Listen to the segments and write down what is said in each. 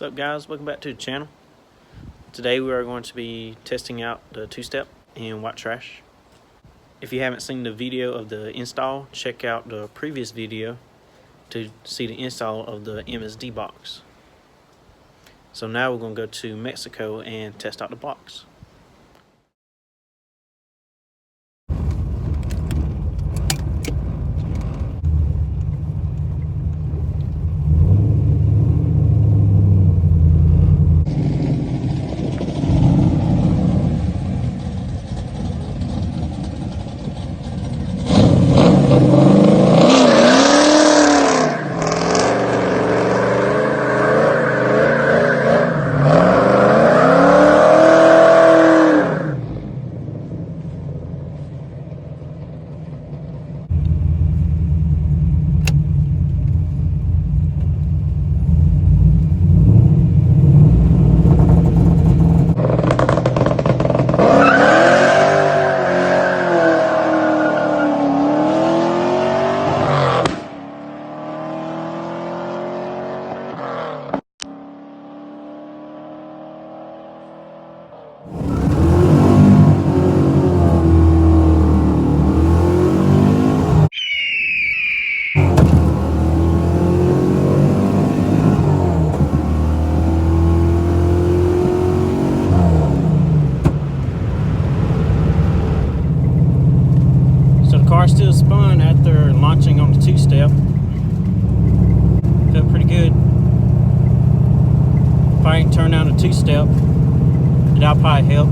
What's up, guys? Welcome back to the channel. Today we are going to be testing out the two-step in white trash. If you haven't seen the video of the install, check out the previous video to see the install of the MSD box. So now we're going to go to Mexico and test out the box. Car still spun after launching on the two-step. Felt pretty good. If I can turn down the two-step, that'll probably help.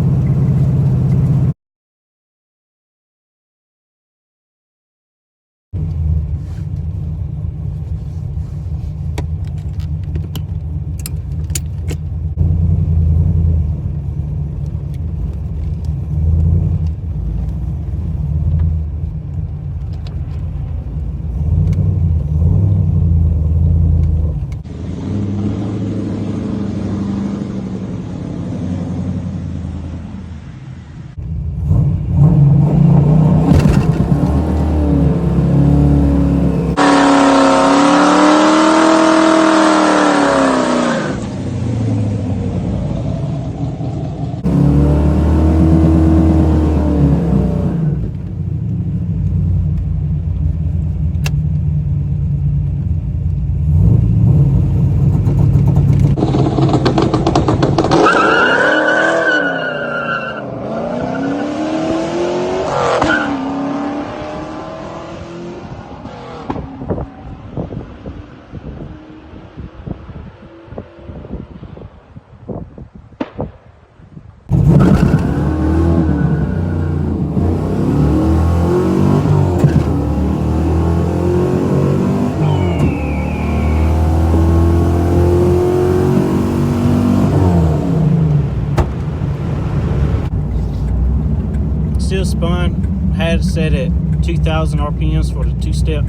Still spun. Had it set at 2,000 RPMs for the two-step.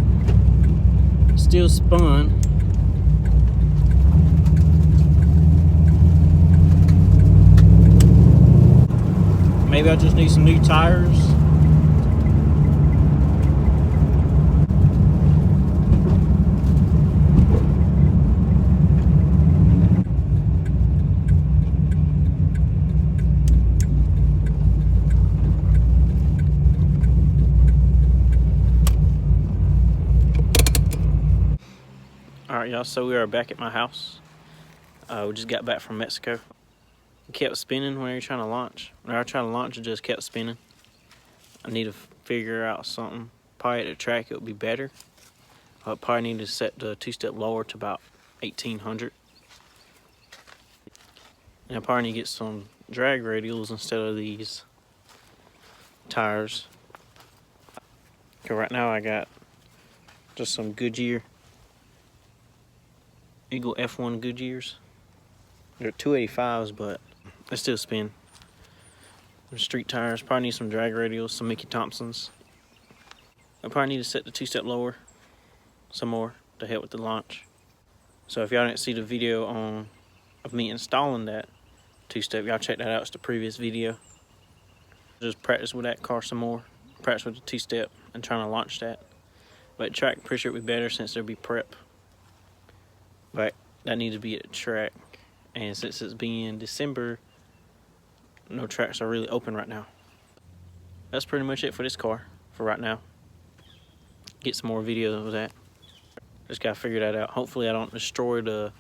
Still spun. Maybe I just need some new tires. Alright, y'all, so we are back at my house. We just got back from Mexico. It kept spinning when you were trying to launch. When I was trying to launch, it just kept spinning. I need to figure out something. Probably at the track it would be better. I probably need to set the two-step lower to about 1,800. And I probably need to get some drag radials instead of these tires. Okay, right now I got just some Goodyear Eagle F1 Goodyears. They're 285s, but they still spin. They're street tires. Probably need some drag radials, some Mickey Thompsons. I probably need to set the two-step lower some more to help with the launch. So if y'all didn't see the video of me installing that two-step, y'all check that out. It's the previous video. Just practice with that car some more. Practice with the two-step and trying to launch that. But track, pretty sure it would be better since there'd be prep. But that needs to be at the track. And since it's being December, no tracks are really open right now. That's pretty much it for this car for right now. Get some more videos of that. Just gotta figure that out. Hopefully I don't destroy the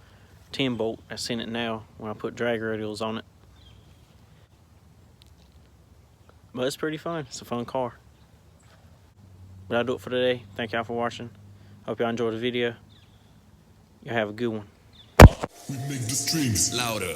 10 bolt that's in it now when I put drag radials on it. But it's pretty fun. It's a fun car. But that'll do it for today. Thank y'all for watching. Hope y'all enjoyed the video. Y'all have a good one. We make the strings louder.